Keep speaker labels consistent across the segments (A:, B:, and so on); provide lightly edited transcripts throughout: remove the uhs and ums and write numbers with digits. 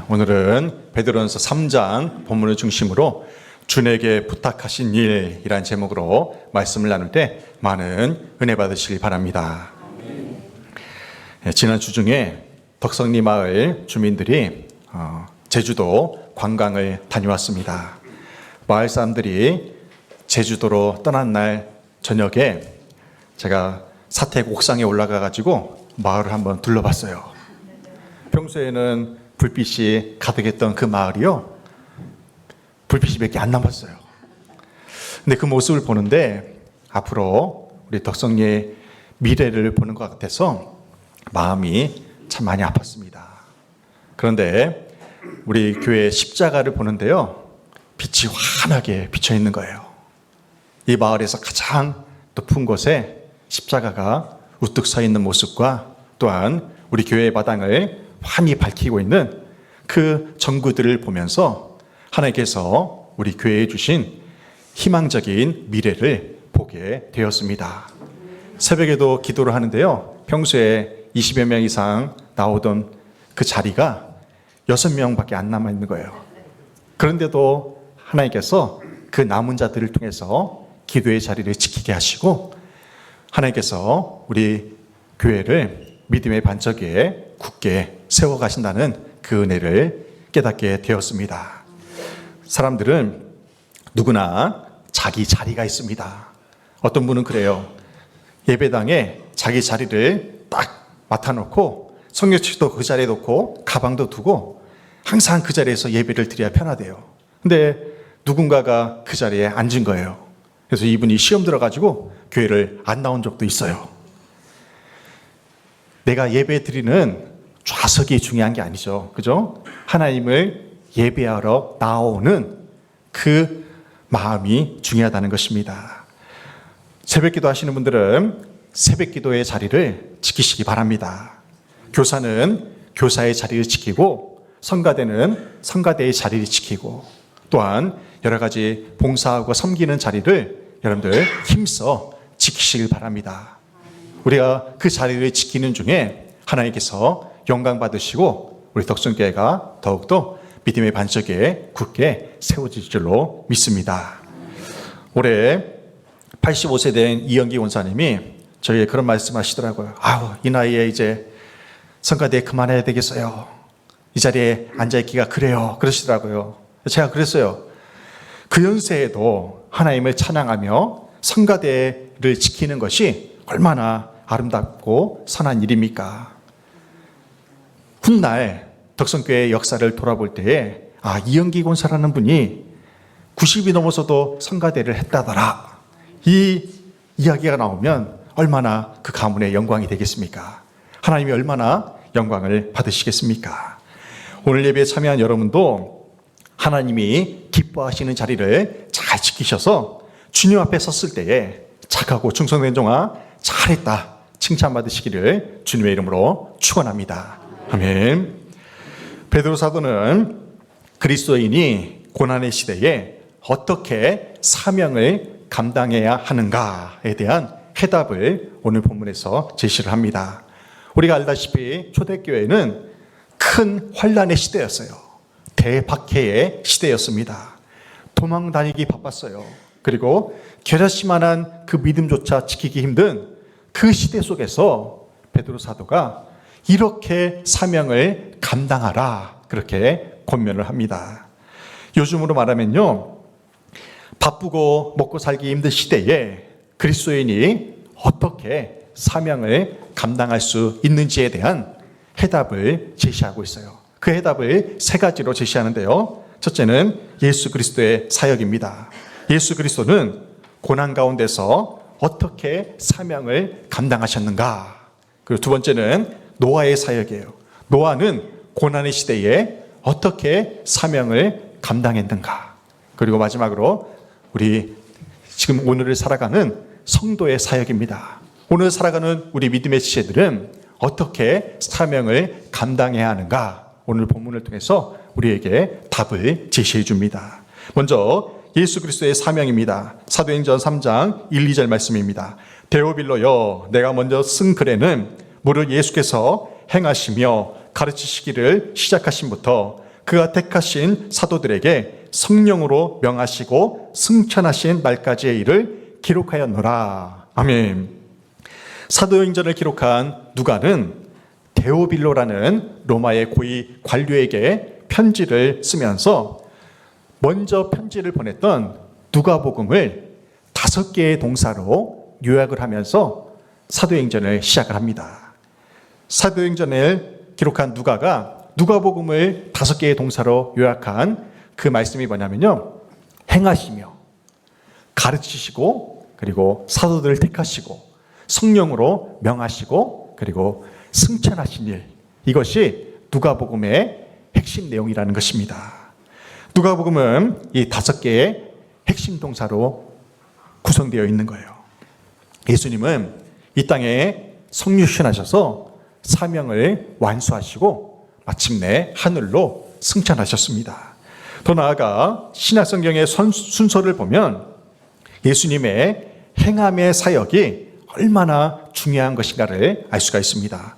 A: 오늘은 베드로전서 3장 본문을 중심으로 주에게 부탁하신 일이라는 제목으로 말씀을 나눌 때 많은 은혜 받으시길 바랍니다. 지난 주 중에 덕성리 마을 주민들이 제주도 관광을 다녀왔습니다. 마을 사람들이 제주도로 떠난 날 저녁에 제가 사택 옥상에 올라가 가지고 마을을 한번 둘러봤어요. 평소에는 불빛이 가득했던 그 마을이요, 불빛이 몇 개 안 남았어요. 근데 그 모습을 보는데 앞으로 우리 덕성리의 미래를 보는 것 같아서 마음이 참 많이 아팠습니다. 그런데 우리 교회 십자가를 보는데요, 빛이 환하게 비쳐 있는 거예요. 이 마을에서 가장 높은 곳에 십자가가 우뚝 서 있는 모습과 또한 우리 교회의 마당을 환히 밝히고 있는 그 전구들을 보면서 하나님께서 우리 교회에 주신 희망적인 미래를 보게 되었습니다. 새벽에도 기도를 하는데요, 평소에 20여 명 이상 나오던 그 자리가 6명밖에 안 남아있는 거예요. 그런데도 하나님께서 그 남은 자들을 통해서 기도의 자리를 지키게 하시고 하나님께서 우리 교회를 믿음의 반석에 굳게 세워가신다는 그 은혜를 깨닫게 되었습니다. 사람들은 누구나 자기 자리가 있습니다. 어떤 분은 그래요. 예배당에 자기 자리를 딱 맡아놓고 성경책도 그 자리에 놓고 가방도 두고 항상 그 자리에서 예배를 드려야 편하대요. 근데 누군가가 그 자리에 앉은 거예요. 그래서 이분이 시험 들어가지고 교회를 안 나온 적도 있어요. 내가 예배 드리는 좌석이 중요한 게 아니죠. 그죠? 하나님을 예배하러 나오는 그 마음이 중요하다는 것입니다. 새벽 기도 하시는 분들은 새벽 기도의 자리를 지키시기 바랍니다. 교사는 교사의 자리를 지키고 성가대는 성가대의 자리를 지키고 또한 여러 가지 봉사하고 섬기는 자리를 여러분들 힘써 지키시길 바랍니다. 우리가 그 자리를 지키는 중에 하나님께서 영광 받으시고 우리 덕성교회가 더욱더 믿음의 반석에 굳게 세워질 줄로 믿습니다. 올해 85세 된 이영기 원사님이 저에게 그런 말씀 하시더라고요. 이 나이에 이제 성가대 그만해야 되겠어요. 이 자리에 앉아있기가 그래요. 그러시더라고요. 제가 그랬어요. 그 연세에도 하나님을 찬양하며 성가대를 지키는 것이 얼마나 아름답고 선한 일입니까? 훗날 덕성교회의 역사를 돌아볼 때에 이영기 권사라는 분이 90이 넘어서도 성가대를 했다더라, 이 이야기가 나오면 얼마나 그 가문의 영광이 되겠습니까? 하나님이 얼마나 영광을 받으시겠습니까? 오늘 예배에 참여한 여러분도 하나님이 기뻐하시는 자리를 잘 지키셔서 주님 앞에 섰을 때에 착하고 충성된 종아 잘했다 칭찬받으시기를 주님의 이름으로 축원합니다. 아멘. 베드로 사도는 그리스도인이 고난의 시대에 어떻게 사명을 감당해야 하는가에 대한 해답을 오늘 본문에서 제시를 합니다. 우리가 알다시피 초대교회는 큰 환난의 시대였어요. 대박해의 시대였습니다. 도망 다니기 바빴어요. 그리고 결여시만한 그 믿음조차 지키기 힘든 그 시대 속에서 베드로 사도가 이렇게 사명을 감당하라 그렇게 권면을 합니다. 요즘으로 말하면요, 바쁘고 먹고 살기 힘든 시대에 그리스도인이 어떻게 사명을 감당할 수 있는지에 대한 해답을 제시하고 있어요. 그 해답을 3가지로 제시하는데요, 첫째는 예수 그리스도의 사역입니다. 예수 그리스도는 고난 가운데서 어떻게 사명을 감당하셨는가. 그리고 두 번째는 노아의 사역이에요. 노아는 고난의 시대에 어떻게 사명을 감당했는가. 그리고 마지막으로 우리 지금 오늘을 살아가는 성도의 사역입니다. 오늘 살아가는 우리 믿음의 지체들은 어떻게 사명을 감당해야 하는가. 오늘 본문을 통해서 우리에게 답을 제시해 줍니다. 먼저 예수 그리스도의 사명입니다. 사도행전 3장 1, 2절 말씀입니다. 데오빌로여, 내가 먼저 쓴 글에는 무릇 예수께서 행하시며 가르치시기를 시작하심부터 그가 택하신 사도들에게 성령으로 명하시고 승천하신 날까지의 일을 기록하였노라. 아멘. 사도행전을 기록한 누가는 데오빌로라는 로마의 고위 관료에게 편지를 쓰면서 먼저 편지를 보냈던 누가복음을 5개의 동사로 요약을 하면서 사도행전을 시작을 합니다. 사도행전을 기록한 누가가 누가복음을 5개의 동사로 요약한 그 말씀이 뭐냐면요, 행하시며 가르치시고 그리고 사도들을 택하시고 성령으로 명하시고 그리고 승천하신 일, 이것이 누가복음의 핵심 내용이라는 것입니다. 누가복음은 이 5개의 핵심 동사로 구성되어 있는 거예요. 예수님은 이 땅에 성육신하셔서 사명을 완수하시고 마침내 하늘로 승천하셨습니다. 더 나아가 신약성경의 순서를 보면 예수님의 행함의 사역이 얼마나 중요한 것인가를 알 수가 있습니다.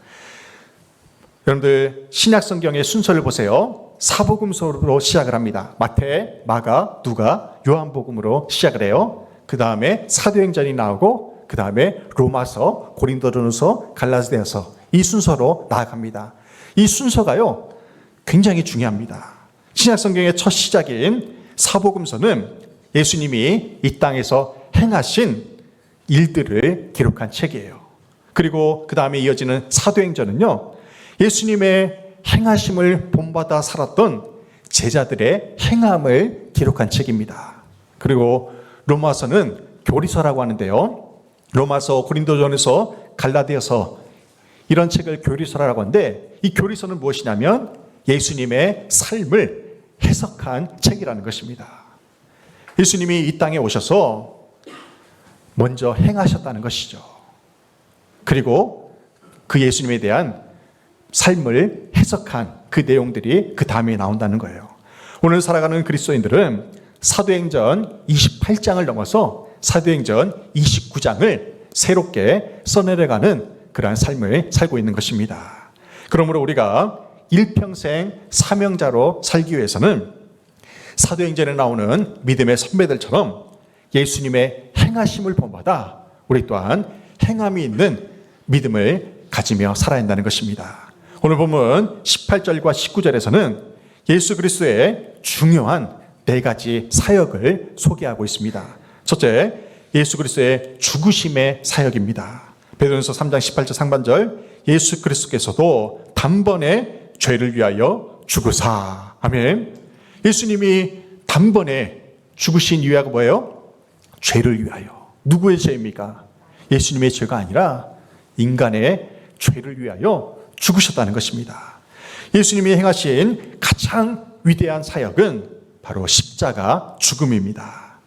A: 여러분들 신약성경의 순서를 보세요. 사복음서로 시작을 합니다. 마태, 마가, 누가, 요한복음으로 시작을 해요. 그 다음에 사도행전이 나오고 그 다음에 로마서, 고린도전서, 갈라디아서, 이 순서로 나아갑니다. 이 순서가요 굉장히 중요합니다. 신약성경의 첫 시작인 사복음서는 예수님이 이 땅에서 행하신 일들을 기록한 책이에요. 그리고 그 다음에 이어지는 사도행전은요, 예수님의 행하심을 본받아 살았던 제자들의 행함을 기록한 책입니다. 그리고 로마서는 교리서라고 하는데요, 로마서, 고린도전서, 갈라디아서, 이런 책을 교리서라고 하는데 이 교리서는 무엇이냐면 예수님의 삶을 해석한 책이라는 것입니다. 예수님이 이 땅에 오셔서 먼저 행하셨다는 것이죠. 그리고 그 예수님에 대한 삶을 해석한 그 내용들이 그 다음에 나온다는 거예요. 오늘 살아가는 그리스도인들은 사도행전 28장을 넘어서 사도행전 29장을 새롭게 써내려가는 그러한 삶을 살고 있는 것입니다. 그러므로 우리가 일평생 사명자로 살기 위해서는 사도행전에 나오는 믿음의 선배들처럼 예수님의 행하심을 본받아 우리 또한 행함이 있는 믿음을 가지며 살아야 한다는 것입니다. 오늘 본문 18절과 19절에서는 예수 그리스도의 중요한 4가지 사역을 소개하고 있습니다. 첫째, 예수 그리스도의 죽으심의 사역입니다. 베드로전서 3장 18절 상반절, 예수 그리스도께서도 단번에 죄를 위하여 죽으사. 아멘. 예수님이 단번에 죽으신 이유가 뭐예요? 죄를 위하여. 누구의 죄입니까? 예수님의 죄가 아니라 인간의 죄를 위하여 죽으셨다는 것입니다. 예수님이 행하신 가장 위대한 사역은 바로 십자가 죽음입니다.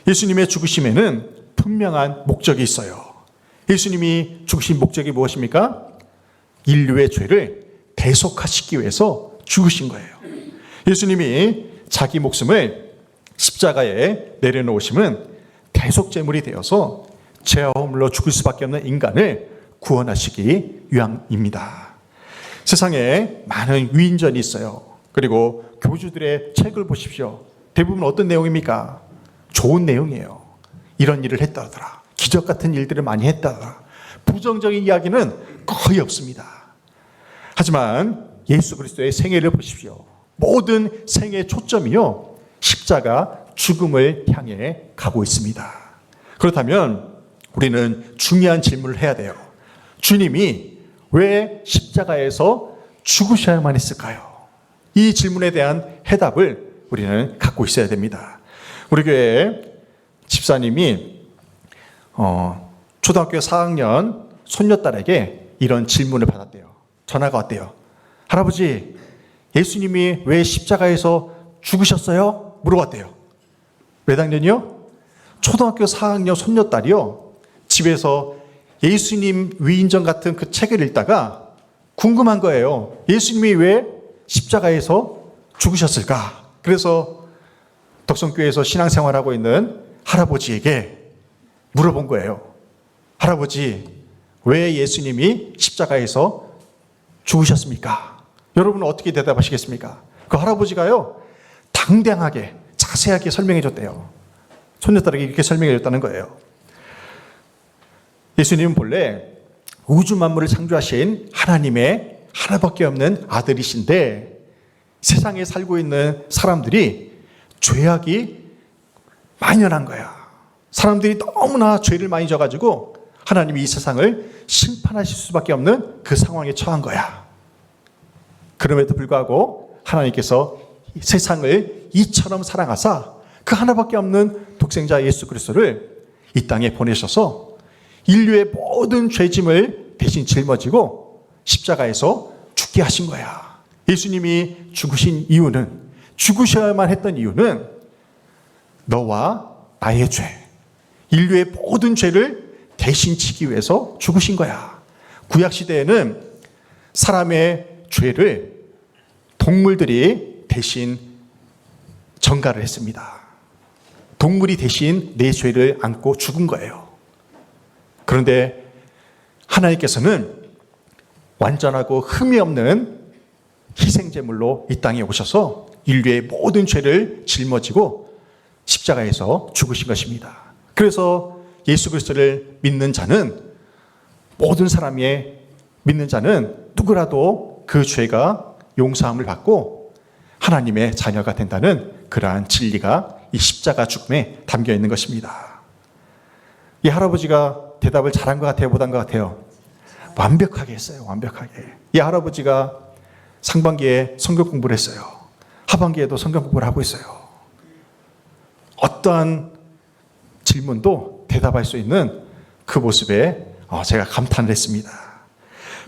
A: 예수님의 죽으심에는 분명한 목적이 있어요. 예수님이 죽으신 목적이 무엇입니까? 인류의 죄를 대속화시키기 위해서 죽으신 거예요. 예수님이 자기 목숨을 십자가에 내려놓으심은 대속제물이 되어서 죄와 허물로 죽을 수밖에 없는 인간을 구원하시기 위함입니다. 세상에 많은 위인전이 있어요. 그리고 교주들의 책을 보십시오. 대부분 어떤 내용입니까? 좋은 내용이에요. 이런 일을 했다더라. 기적 같은 일들을 많이 했다더라. 부정적인 이야기는 거의 없습니다. 하지만 예수 그리스도의 생애를 보십시오. 모든 생애 초점이요, 십자가 죽음을 향해 가고 있습니다. 그렇다면 우리는 중요한 질문을 해야 돼요. 주님이 왜 십자가에서 죽으셔야만 했을까요? 이 질문에 대한 해답을 우리는 갖고 있어야 됩니다. 우리 교회 집사님이 초등학교 4학년 손녀딸에게 이런 질문을 받았대요. 전화가 왔대요. 할아버지, 예수님이 왜 십자가에서 죽으셨어요? 물어봤대요. 몇 학년이요? 초등학교 4학년 손녀딸이요, 집에서 예수님 위인전 같은 그 책을 읽다가 궁금한 거예요. 예수님이 왜 십자가에서 죽으셨을까? 그래서 덕성교회에서 신앙생활하고 있는 할아버지에게 물어본 거예요. 할아버지, 왜 예수님이 십자가에서 죽으셨습니까? 여러분은 어떻게 대답하시겠습니까? 그 할아버지가요, 당당하게 자세하게 설명해 줬대요. 손녀딸에게 이렇게 설명해 줬다는 거예요. 예수님은 본래 우주 만물을 창조하신 하나님의 하나밖에 없는 아들이신데, 세상에 살고 있는 사람들이 죄악이 만연한 거야. 사람들이 너무나 죄를 많이 져가지고 하나님이 이 세상을 심판하실 수밖에 없는 그 상황에 처한 거야. 그럼에도 불구하고 하나님께서 세상을 이처럼 사랑하사 그 하나밖에 없는 독생자 예수 그리스도를 이 땅에 보내셔서 인류의 모든 죄짐을 대신 짊어지고 십자가에서 죽게 하신 거야. 예수님이 죽으신 이유는, 죽으셔야만 했던 이유는 너와 나의 죄, 인류의 모든 죄를 대신 지기 위해서 죽으신 거야. 구약시대에는 사람의 죄를 동물들이 대신 전가를 했습니다. 동물이 대신 내 죄를 안고 죽은 거예요. 그런데 하나님께서는 완전하고 흠이 없는 희생제물로 이 땅에 오셔서 인류의 모든 죄를 짊어지고 십자가에서 죽으신 것입니다. 그래서 예수 그리스도를 믿는 자는, 모든 사람이 믿는 자는 누구라도 그 죄가 용서함을 받고 하나님의 자녀가 된다는 그러한 진리가 이 십자가 죽음에 담겨 있는 것입니다. 이 할아버지가 대답을 잘한 것 같아요, 못한 것 같아요? 완벽하게 했어요. 완벽하게. 이 할아버지가 상반기에 성경 공부를 했어요. 하반기에도 성경 공부를 하고 있어요. 어떠한 질문도 대답할 수 있는 그 모습에 제가 감탄을 했습니다.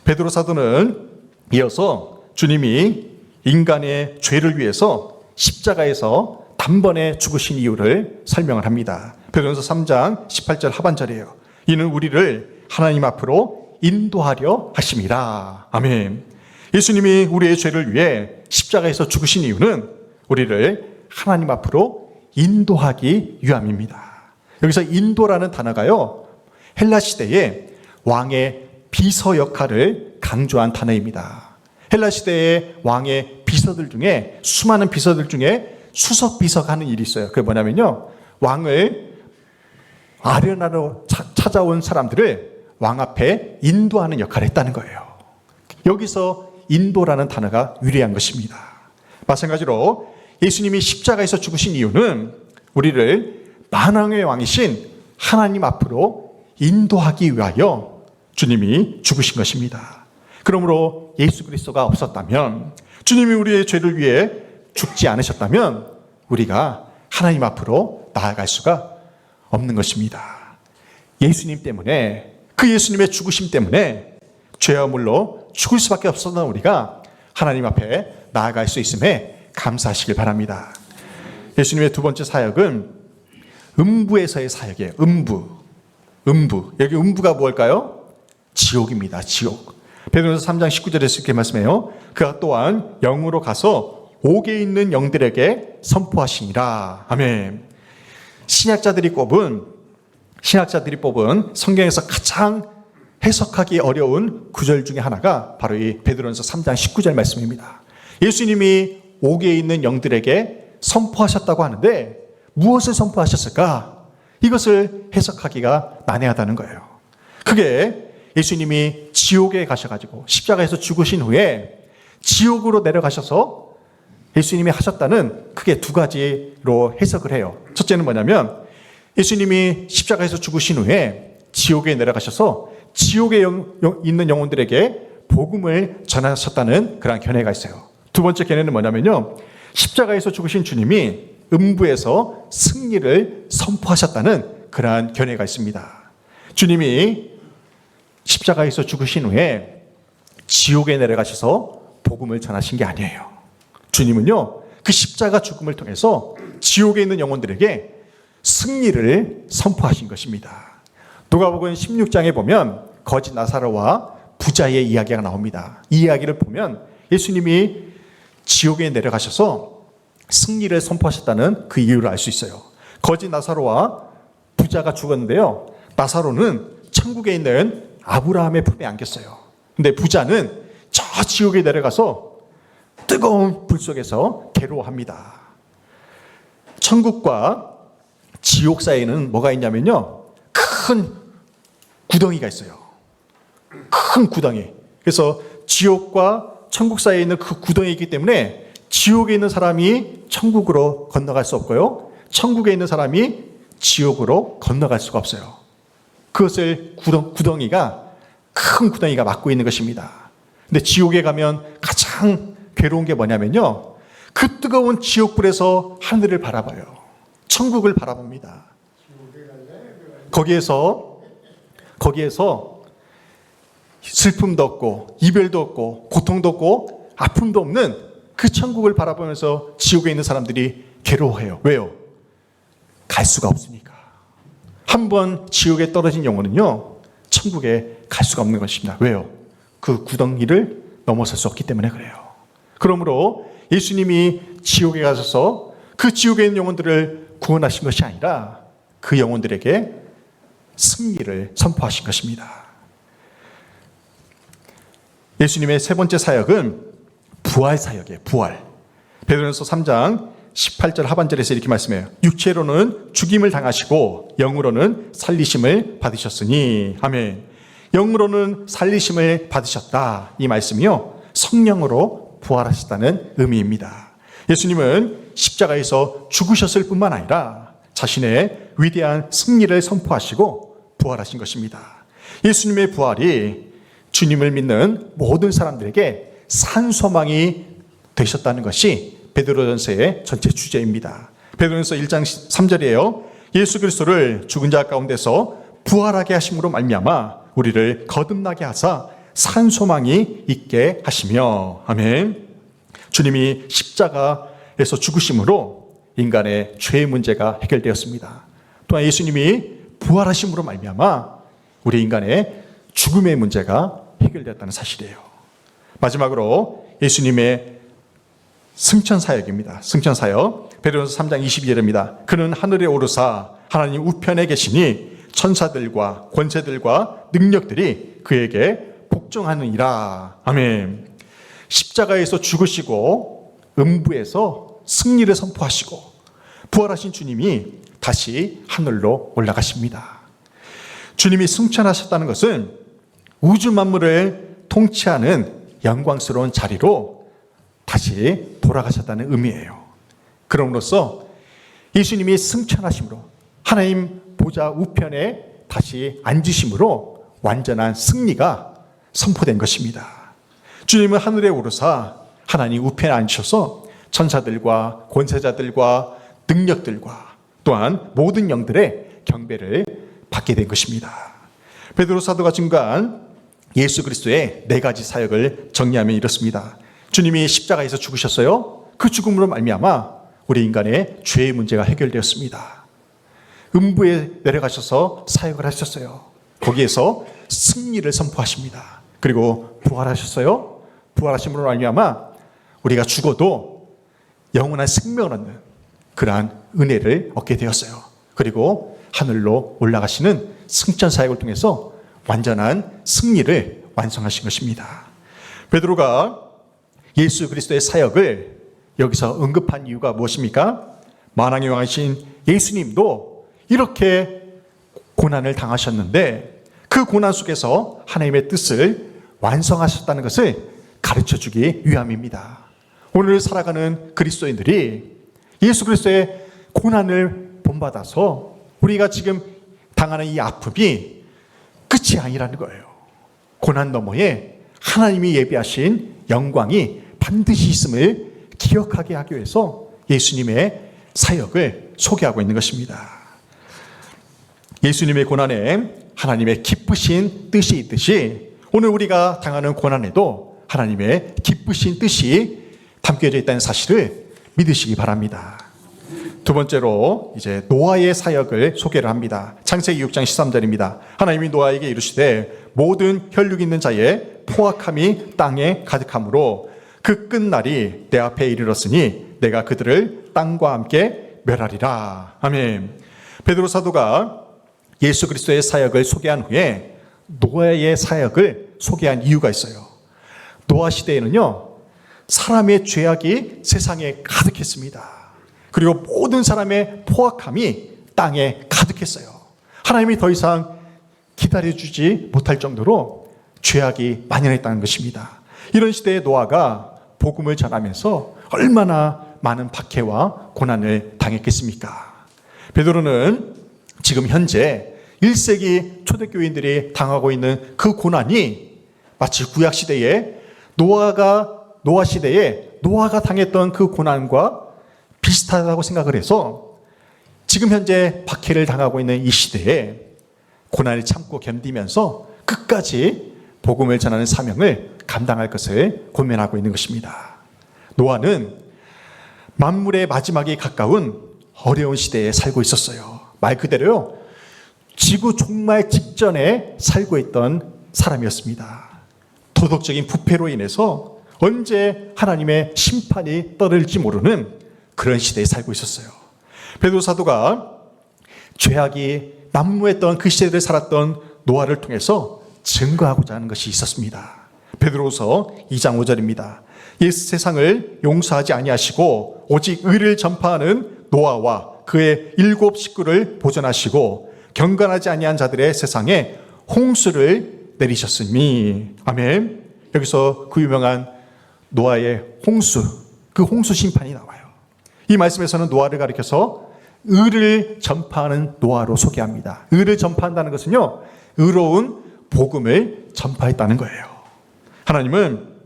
A: 베드로 사도는 이어서 주님이 인간의 죄를 위해서 십자가에서 단번에 죽으신 이유를 설명을 합니다. 베드로전서 3장 18절 하반절이에요. 이는 우리를 하나님 앞으로 인도하려 하심이라. 아멘. 예수님이 우리의 죄를 위해 십자가에서 죽으신 이유는 우리를 하나님 앞으로 인도하기 위함입니다. 여기서 인도라는 단어가요, 헬라 시대에 왕의 비서 역할을 강조한 단어입니다. 헬라 시대의 왕의 비서들 중에, 수많은 비서들 중에 수석 비서가 하는 일이 있어요. 그게 뭐냐면요, 왕을 아련하러 찾아온 사람들을 왕 앞에 인도하는 역할을 했다는 거예요. 여기서 인도라는 단어가 유래한 것입니다. 마찬가지로 예수님이 십자가에서 죽으신 이유는 우리를 만왕의 왕이신 하나님 앞으로 인도하기 위하여 주님이 죽으신 것입니다. 그러므로 예수 그리스도가 없었다면, 주님이 우리의 죄를 위해 죽지 않으셨다면 우리가 하나님 앞으로 나아갈 수가 없는 것입니다. 예수님 때문에, 그 예수님의 죽으심 때문에 죄와 물로 죽을 수밖에 없었던 우리가 하나님 앞에 나아갈 수 있음에 감사하시길 바랍니다. 예수님의 두 번째 사역은 음부에서의 사역이에요. 음부. 여기 음부가 뭘까요? 지옥입니다. 지옥. 베드로전서 3장 19절에서 이렇게 말씀해요. 그가 또한 영으로 가서 옥에 있는 영들에게 선포하시니라. 아멘. 신학자들이 뽑은 성경에서 가장 해석하기 어려운 구절 중에 하나가 바로 이 베드로전서 3장 19절 말씀입니다. 예수님이 옥에 있는 영들에게 선포하셨다고 하는데 무엇을 선포하셨을까? 이것을 해석하기가 난해하다는 거예요. 그게 예수님이 지옥에 가셔가지고 십자가에서 죽으신 후에 지옥으로 내려가셔서 예수님이 하셨다는, 크게 두 가지로 해석을 해요. 첫째는 뭐냐면, 예수님이 십자가에서 죽으신 후에 지옥에 내려가셔서 지옥에 있는 영혼들에게 복음을 전하셨다는 그런 견해가 있어요. 두 번째 견해는 뭐냐면요, 십자가에서 죽으신 주님이 음부에서 승리를 선포하셨다는 그러한 견해가 있습니다. 주님이 십자가에서 죽으신 후에 지옥에 내려가셔서 복음을 전하신 게 아니에요. 주님은요, 그 십자가 죽음을 통해서 지옥에 있는 영혼들에게 승리를 선포하신 것입니다. 누가복음 16장에 보면 거지 나사로와 부자의 이야기가 나옵니다. 이 이야기를 보면 예수님이 지옥에 내려가셔서 승리를 선포하셨다는 그 이유를 알 수 있어요. 거지 나사로와 부자가 죽었는데요, 나사로는 천국에 있는 아브라함의 품에 안겼어요. 근데 부자는 저 지옥에 내려가서 뜨거운 불 속에서 괴로워합니다. 천국과 지옥 사이에는 뭐가 있냐면요, 큰 구덩이가 있어요. 큰 구덩이. 그래서 지옥과 천국 사이에 있는 그 구덩이가 있기 때문에 지옥에 있는 사람이 천국으로 건너갈 수 없고요, 천국에 있는 사람이 지옥으로 건너갈 수가 없어요. 그것을 구덩이가, 큰 구덩이가 막고 있는 것입니다. 근데 지옥에 가면 가장 괴로운 게 뭐냐면요, 그 뜨거운 지옥불에서 하늘을 바라봐요. 천국을 바라봅니다. 거기에서 슬픔도 없고 이별도 없고 고통도 없고 아픔도 없는 그 천국을 바라보면서 지옥에 있는 사람들이 괴로워해요. 왜요? 갈 수가 없으니까. 한번 지옥에 떨어진 영혼은요, 천국에 갈 수가 없는 것입니다. 왜요? 그 구덩이를 넘어설 수 없기 때문에 그래요. 그러므로 예수님이 지옥에 가셔서 그 지옥에 있는 영혼들을 구원하신 것이 아니라 그 영혼들에게 승리를 선포하신 것입니다. 예수님의 세 번째 사역은 부활 사역이에요. 부활. 베드로전서 3장 18절 하반절에서 이렇게 말씀해요. 육체로는 죽임을 당하시고 영으로는 살리심을 받으셨으니. 아멘. 영으로는 살리심을 받으셨다. 이 말씀이요, 성령으로 부활하셨다는 의미입니다. 예수님은 십자가에서 죽으셨을 뿐만 아니라 자신의 위대한 승리를 선포하시고 부활하신 것입니다. 예수님의 부활이 주님을 믿는 모든 사람들에게 산소망이 되셨다는 것이 베드로전서의 전체 주제입니다. 베드로전서 1장 3절이에요. 예수 그리스도를 죽은 자 가운데서 부활하게 하심으로 말미암아 우리를 거듭나게 하사 산소망이 있게 하시며. 아멘. 주님이 십자가에서 죽으심으로 인간의 죄의 문제가 해결되었습니다. 또한 예수님이 부활하심으로 말미암아 우리 인간의 죽음의 문제가 해결되었다는 사실이에요. 마지막으로 예수님의 승천 사역입니다. 승천 사역. 베드로전서 3장 22절입니다. 그는 하늘에 오르사 하나님 우편에 계시니 천사들과 권세들과 능력들이 그에게 복종하느니라. 아멘. 십자가에서 죽으시고 음부에서 승리를 선포하시고 부활하신 주님이 다시 하늘로 올라가십니다. 주님이 승천하셨다는 것은 우주 만물을 통치하는 영광스러운 자리로 다시 돌아가셨다는 의미예요. 그럼으로써 예수님이 승천하심으로 하나님 보좌 우편에 다시 앉으심으로 완전한 승리가 선포된 것입니다. 주님은 하늘에 오르사 하나님 우편에 앉으셔서 천사들과 권세자들과 능력들과 또한 모든 영들의 경배를 받게 된 것입니다. 베드로 사도가 증거한 예수 그리스도의 네 가지 사역을 정리하면 이렇습니다. 주님이 십자가에서 죽으셨어요. 그 죽음으로 말미암아 우리 인간의 죄의 문제가 해결되었습니다. 음부에 내려가셔서 사역을 하셨어요. 거기에서 승리를 선포하십니다. 그리고 부활하셨어요. 부활하심으로 말미암아 우리가 죽어도 영원한 생명을 얻는 그러한 은혜를 얻게 되었어요. 그리고 하늘로 올라가시는 승천 사역을 통해서 완전한 승리를 완성하신 것입니다. 베드로가 예수 그리스도의 사역을 여기서 언급한 이유가 무엇입니까? 만왕의 왕이신 예수님도 이렇게 고난을 당하셨는데 그 고난 속에서 하나님의 뜻을 완성하셨다는 것을 가르쳐주기 위함입니다. 오늘 살아가는 그리스도인들이 예수 그리스도의 고난을 본받아서 우리가 지금 당하는 이 아픔이 끝이 아니라는 거예요. 고난 너머에 하나님이 예비하신 영광이 반드시 있음을 기억하게 하기 위해서 예수님의 사역을 소개하고 있는 것입니다. 예수님의 고난에 하나님의 기쁘신 뜻이 있듯이 오늘 우리가 당하는 고난에도 하나님의 기쁘신 뜻이 담겨져 있다는 사실을 믿으시기 바랍니다. 두 번째로 이제 노아의 사역을 소개를 합니다. 창세기 6장 13절입니다. 하나님이 노아에게 이르시되 모든 혈육 있는 자의 포악함이 땅에 가득함으로 그 끝날이 내 앞에 이르렀으니 내가 그들을 땅과 함께 멸하리라. 아멘. 베드로 사도가 예수 그리스도의 사역을 소개한 후에 노아의 사역을 소개한 이유가 있어요. 노아 시대에는요, 사람의 죄악이 세상에 가득했습니다. 그리고 모든 사람의 포악함이 땅에 가득했어요. 하나님이 더 이상 기다려주지 못할 정도로 죄악이 만연했다는 것입니다. 이런 시대에 노아가 복음을 전하면서 얼마나 많은 박해와 고난을 당했겠습니까? 베드로는 지금 현재 1세기 초대교인들이 당하고 있는 그 고난이 마치 구약시대에 노아 시대에 노아가 당했던 그 고난과 비슷하다고 생각을 해서 지금 현재 박해를 당하고 있는 이 시대에 고난을 참고 견디면서 끝까지 복음을 전하는 사명을 감당할 것을 고민하고 있는 것입니다. 노아는 만물의 마지막에 가까운 어려운 시대에 살고 있었어요. 말 그대로요, 지구 종말 직전에 살고 있던 사람이었습니다. 도덕적인 부패로 인해서 언제 하나님의 심판이 떠들지 모르는 그런 시대에 살고 있었어요. 베드로 사도가 죄악이 난무했던 그 시대를 살았던 노아를 통해서 증거하고자 하는 것이 있었습니다. 베드로서 2장 5절입니다. 세상을 용서하지 아니하시고 오직 의를 전파하는 노아와 그의 7 식구를 보존하시고 경건하지 아니한 자들의 세상에 홍수를 내리셨으니. 아멘. 여기서 그 유명한 노아의 홍수, 그 홍수 심판이 나와요. 이 말씀에서는 노아를 가리켜서 의를 전파하는 노아로 소개합니다. 의를 전파한다는 것은요, 의로운 복음을 전파했다는 거예요. 하나님은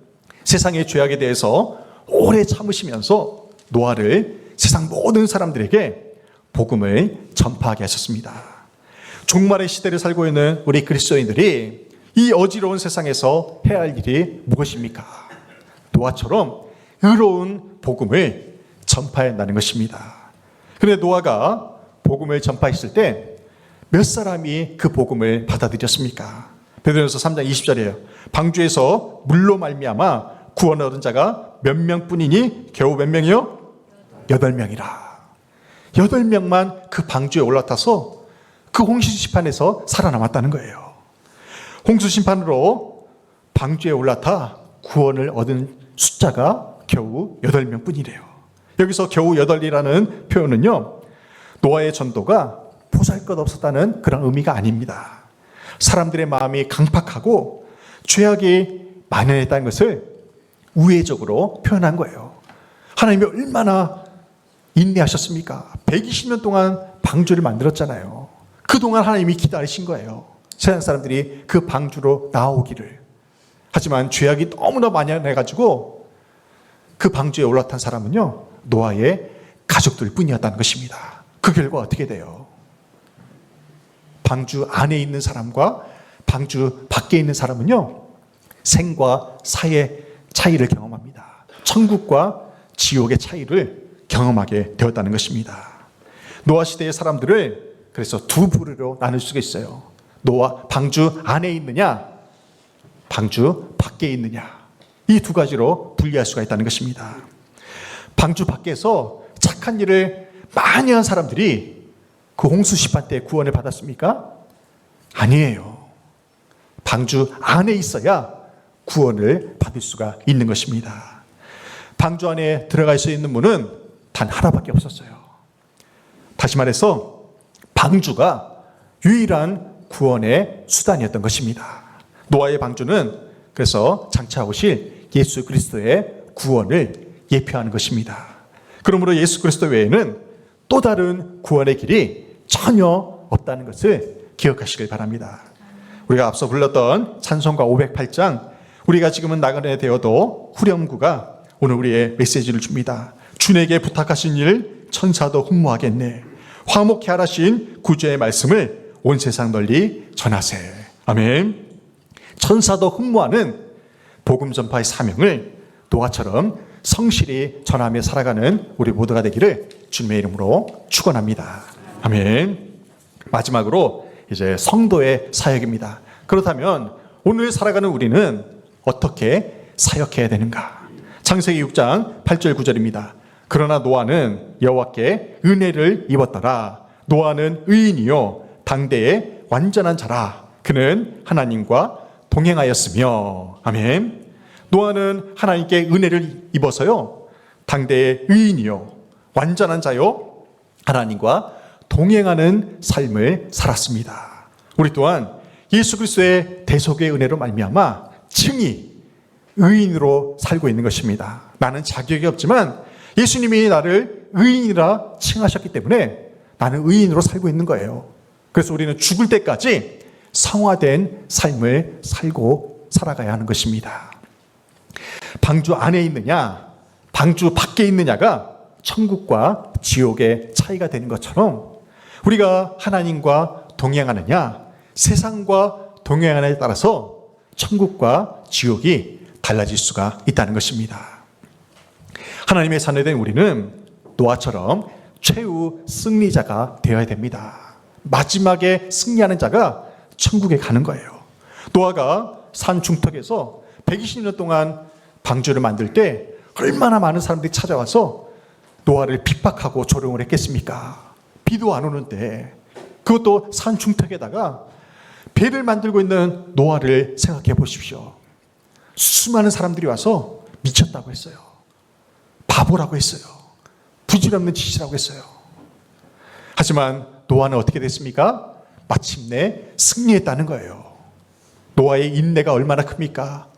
A: 세상의 죄악에 대해서 오래 참으시면서 노아를 세상 모든 사람들에게 복음을 전파하게 하셨습니다. 종말의 시대를 살고 있는 우리 그리스도인들이 이 어지러운 세상에서 해야 할 일이 무엇입니까? 노아처럼 의로운 복음을 전파한다는 것입니다. 그런데 노아가 복음을 전파했을 때 몇 사람이 그 복음을 받아들였습니까? 베드로전서 3장 20절이에요. 방주에서 물로 말미암아 구원을 얻은 자가 몇 명뿐이니 겨우 몇 명이요? 8명이라. 8명만 그 방주에 올라타서 그 홍수 심판에서 살아남았다는 거예요. 홍수 심판으로 방주에 올라타 구원을 얻은 숫자가 겨우 8명뿐이래요. 여기서 겨우 8이라는 표현은요, 노아의 전도가 보잘것없었다는 그런 의미가 아닙니다. 사람들의 마음이 강팍하고 죄악이 만연했다는 것을 우회적으로 표현한 거예요. 하나님이 얼마나 인내하셨습니까? 120년 동안 방주를 만들었잖아요. 그동안 하나님이 기다리신 거예요. 세상 사람들이 그 방주로 나오기를. 하지만 죄악이 너무나 만연해가지고 그 방주에 올라탄 사람은요, 노아의 가족들 뿐이었다는 것입니다. 그 결과 어떻게 돼요? 방주 안에 있는 사람과 방주 밖에 있는 사람은요, 생과 사의 차이를 경험합니다. 천국과 지옥의 차이를 경험하게 되었다는 것입니다. 노아 시대의 사람들을 그래서 두 부류로 나눌 수가 있어요. 노아 방주 안에 있느냐, 방주 밖에 있느냐, 이 두 가지로 분리할 수가 있다는 것입니다. 방주 밖에서 착한 일을 많이 한 사람들이 그 홍수 심판 때 구원을 받았습니까? 아니에요. 방주 안에 있어야 구원을 받을 수가 있는 것입니다. 방주 안에 들어갈 수 있는 문은 단 하나밖에 없었어요. 다시 말해서 방주가 유일한 구원의 수단이었던 것입니다. 노아의 방주는 그래서 장차 오실 예수 그리스도의 구원을 예표하는 것입니다. 그러므로 예수 그리스도 외에는 또 다른 구원의 길이 전혀 없다는 것을 기억하시길 바랍니다. 우리가 앞서 불렀던 찬송가 508장, 우리가 지금은 나그네 되어도 후렴구가 오늘 우리의 메시지를 줍니다. 주에게 부탁하신 일 천사도 흠모하겠네. 화목케 하라신 구주의 말씀을 온 세상 널리 전하세. 아멘. 천사도 흠모하는 복음 전파의 사명을 노아처럼 성실히 전하며 살아가는 우리 모두가 되기를 주님의 이름으로 축원합니다. 아멘. 마지막으로 이제 성도의 사역입니다. 그렇다면 오늘 살아가는 우리는 어떻게 사역해야 되는가? 창세기 6장 8절 9절입니다. 그러나 노아는 여호와께 은혜를 입었더라. 노아는 의인이요 당대의 완전한 자라. 그는 하나님과 동행하였으며. 아멘. 노아는 하나님께 은혜를 입어서요, 당대의 의인이요, 완전한 자요, 하나님과 동행하는 삶을 살았습니다. 우리 또한 예수 그리스도의 대속의 은혜로 말미암아 칭히 의인으로 살고 있는 것입니다. 나는 자격이 없지만 예수님이 나를 의인이라 칭하셨기 때문에 나는 의인으로 살고 있는 거예요. 그래서 우리는 죽을 때까지 성화된 삶을 살아가야 하는 것입니다. 방주 안에 있느냐, 방주 밖에 있느냐가 천국과 지옥의 차이가 되는 것처럼 우리가 하나님과 동행하느냐, 세상과 동행하느냐에 따라서 천국과 지옥이 달라질 수가 있다는 것입니다. 하나님의 자녀된 우리는 노아처럼 최후 승리자가 되어야 됩니다. 마지막에 승리하는 자가 천국에 가는 거예요. 노아가 산 중턱에서 120년 동안 방주를 만들 때 얼마나 많은 사람들이 찾아와서 노아를 핍박하고 조롱을 했겠습니까? 비도 안 오는데, 그것도 산 중턱에다가 배를 만들고 있는 노아를 생각해 보십시오. 수많은 사람들이 와서 미쳤다고 했어요. 바보라고 했어요. 부질없는 짓이라고 했어요. 하지만 노아는 어떻게 됐습니까? 마침내 승리했다는 거예요. 노아의 인내가 얼마나 큽니까?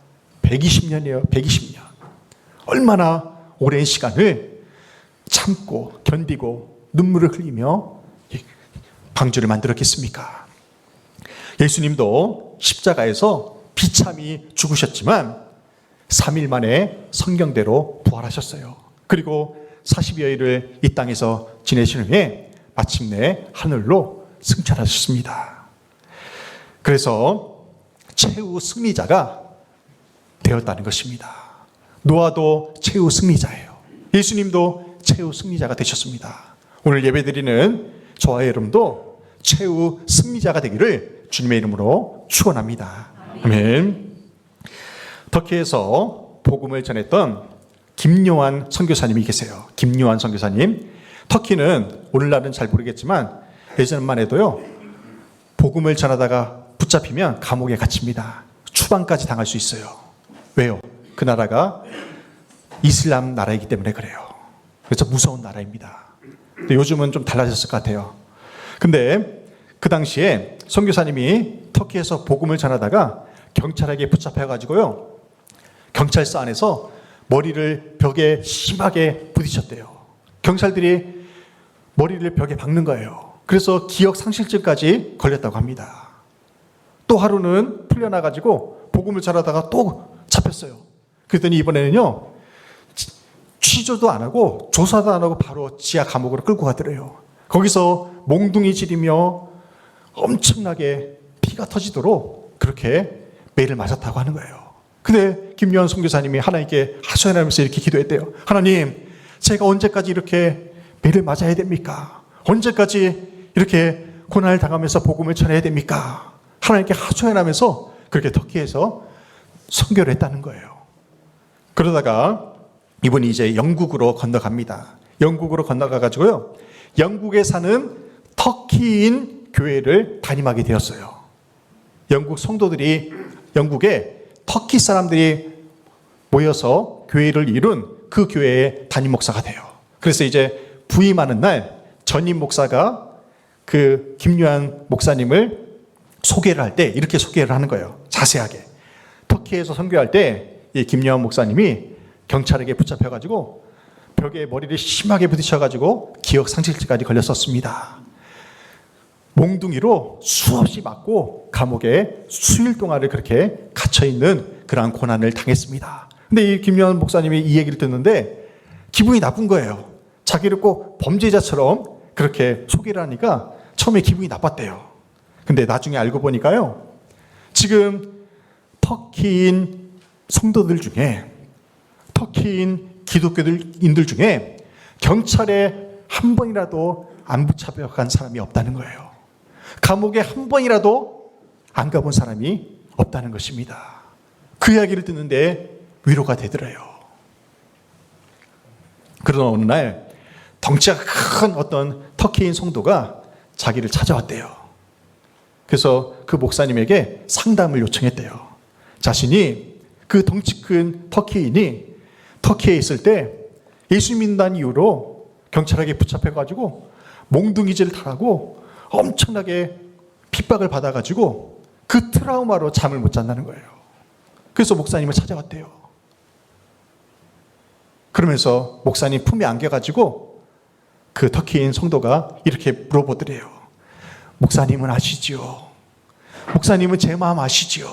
A: 120년이에요. 120년. 얼마나 오랜 시간을 참고 견디고 눈물을 흘리며 방주를 만들었겠습니까? 예수님도 십자가에서 비참히 죽으셨지만 3일 만에 성경대로 부활하셨어요. 그리고 40여일을 이 땅에서 지내신 후에 마침내 하늘로 승천하셨습니다. 그래서 최후 승리자가 되었다는 것입니다. 노아도 최후 승리자예요. 예수님도 최후 승리자가 되셨습니다. 오늘 예배드리는 저와 여러분도 최후 승리자가 되기를 주님의 이름으로 축원합니다. 아멘. 터키에서 복음을 전했던 김요한 선교사님이 계세요. 김요한 선교사님. 터키는 오늘날은 잘 모르겠지만 예전만 해도요, 복음을 전하다가 붙잡히면 감옥에 갇힙니다. 추방까지 당할 수 있어요. 왜요? 그 나라가 이슬람 나라이기 때문에 그래요. 그래서 무서운 나라입니다. 근데 요즘은 좀 달라졌을 것 같아요. 근데 그 당시에 선교사님이 터키에서 복음을 전하다가 경찰에게 붙잡혀가지고요, 경찰서 안에서 머리를 벽에 심하게 부딪혔대요. 경찰들이 머리를 벽에 박는 거예요. 그래서 기억 상실증까지 걸렸다고 합니다. 또 하루는 풀려나가지고 복음을 전하다가 또 잡혔어요. 그랬더니 이번에는요, 취조도 안 하고 조사도 안 하고 바로 지하 감옥으로 끌고 가더래요. 거기서 몽둥이 지리며 엄청나게 피가 터지도록 그렇게 매를 맞았다고 하는 거예요. 근데 김요한 선교사님이 하나님께 하소연하면서 이렇게 기도했대요. 하나님, 제가 언제까지 이렇게 매를 맞아야 됩니까? 언제까지 이렇게 고난을 당하면서 복음을 전해야 됩니까? 하나님께 하소연하면서 그렇게 터키에서 선교를 했다는 거예요. 그러다가 이분이 이제 영국으로 건너갑니다. 영국으로 건너가가지고요, 영국에 사는 터키인 교회를 담임하게 되었어요. 영국 성도들이, 영국에 터키 사람들이 모여서 교회를 이룬 그 교회의 담임 목사가 돼요. 그래서 이제 부임하는 날 전임 목사가 그 김요한 목사님을 소개를 할 때 이렇게 소개를 하는 거예요. 자세하게. 터키에서 선교할 때 이 김요한 목사님이 경찰에게 붙잡혀가지고 벽에 머리를 심하게 부딪혀가지고 기억 상실증까지 걸렸었습니다. 몽둥이로 수없이 맞고 감옥에 수일 동안을 그렇게 갇혀있는 그러한 고난을 당했습니다. 근데 이 김요한 목사님이 이 얘기를 듣는데 기분이 나쁜 거예요. 자기를 꼭 범죄자처럼 그렇게 소개를 하니까 처음에 기분이 나빴대요. 근데 나중에 알고 보니까요, 지금 터키인 성도들 중에, 터키인 기독교인들 중에 경찰에 한 번이라도 안 붙잡혀간 사람이 없다는 거예요. 감옥에 한 번이라도 안 가본 사람이 없다는 것입니다. 그 이야기를 듣는데 위로가 되더래요. 그러던 어느 날 덩치가 큰 어떤 터키인 성도가 자기를 찾아왔대요. 그래서 그 목사님에게 상담을 요청했대요. 자신이 그 덩치 큰 터키인이 터키에 있을 때 예수 믿는다는 이유로 경찰에게 붙잡혀가지고 몽둥이질을 당하고 엄청나게 핍박을 받아가지고 그 트라우마로 잠을 못 잔다는 거예요. 그래서 목사님을 찾아왔대요. 그러면서 목사님 품에 안겨가지고 그 터키인 성도가 이렇게 물어보더래요. 목사님은 아시지요? 목사님은 제 마음 아시지요?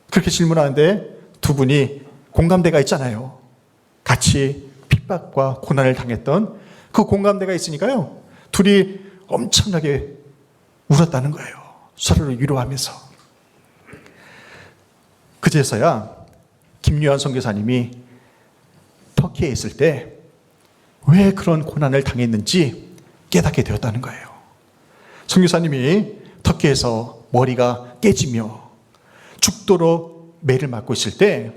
A: 그렇게 질문하는데 두 분이 공감대가 있잖아요. 같이 핍박과 고난을 당했던 그 공감대가 있으니까요. 둘이 엄청나게 울었다는 거예요. 서로를 위로하면서. 그제서야 김유한 선교사님이 터키에 있을 때 왜 그런 고난을 당했는지 깨닫게 되었다는 거예요. 선교사님이 터키에서 머리가 깨지며 죽도록 매를 맞고 있을 때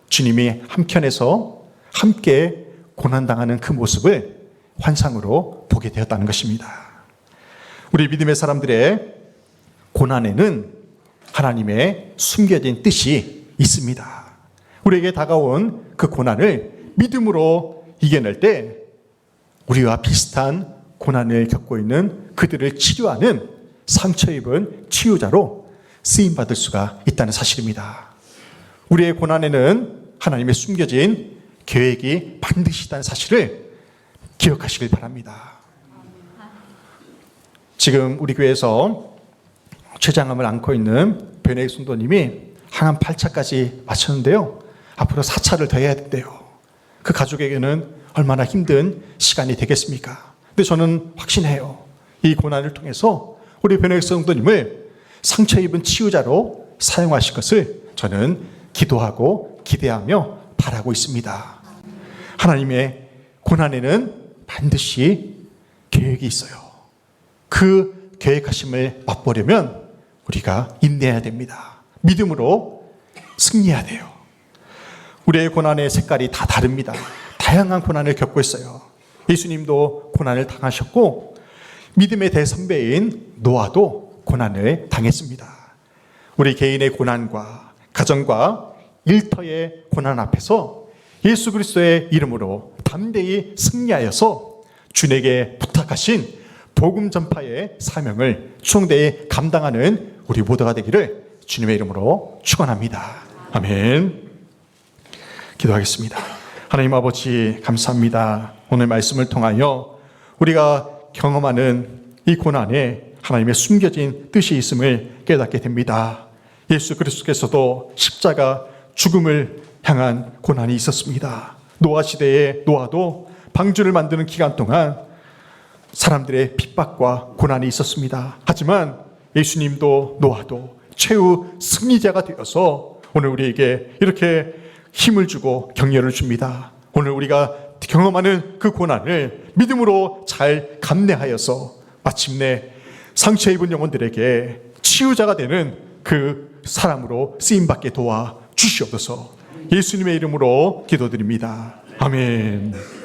A: 주님이 한편에서 함께 고난당하는 그 모습을 환상으로 보게 되었다는 것입니다. 우리 믿음의 사람들의 고난에는 하나님의 숨겨진 뜻이 있습니다. 우리에게 다가온 그 고난을 믿음으로 이겨낼 때 우리와 비슷한 고난을 겪고 있는 그들을 치료하는 상처 입은 치유자로 쓰임받을 수가 있다는 사실입니다. 우리의 고난에는 하나님의 숨겨진 계획이 반드시 있다는 사실을 기억하시길 바랍니다. 지금 우리 교회에서 췌장암을 앓고 있는 변혜익 성도님이 항암 8차까지 마쳤는데요. 앞으로 4차를 더 해야 된대요. 그 가족에게는 얼마나 힘든 시간이 되겠습니까? 근데 저는 확신해요. 이 고난을 통해서 우리 변혜익 성도님을 상처 입은 치유자로 사용하실 것을 저는 기도하고 기대하며 바라고 있습니다. 하나님의 고난에는 반드시 계획이 있어요. 그 계획하심을 맛보려면 우리가 인내해야 됩니다. 믿음으로 승리해야 돼요. 우리의 고난의 색깔이 다 다릅니다. 다양한 고난을 겪고 있어요. 예수님도 고난을 당하셨고 믿음의 대선배인 노아도 고난을 당했습니다. 우리 개인의 고난과 가정과 일터의 고난 앞에서 예수 그리스도의 이름으로 담대히 승리하여서 주님에게 부탁하신 복음 전파의 사명을 충대히 감당하는 우리 모두가 되기를 주님의 이름으로 축원합니다. 아멘. 기도하겠습니다. 하나님 아버지 감사합니다. 오늘 말씀을 통하여 우리가 경험하는 이 고난에 하나님의 숨겨진 뜻이 있음을 깨닫게 됩니다. 예수 그리스도께서도 십자가 죽음을 향한 고난이 있었습니다. 노아 시대의 노아도 방주를 만드는 기간 동안 사람들의 핍박과 고난이 있었습니다. 하지만 예수님도 노아도 최후 승리자가 되어서 오늘 우리에게 이렇게 힘을 주고 격려를 줍니다. 오늘 우리가 경험하는 그 고난을 믿음으로 잘 감내하여서 마침내 상처 입은 영혼들에게 치유자가 되는 그 사람으로 쓰임받게 도와 주시옵소서. 예수님의 이름으로 기도드립니다. 아멘.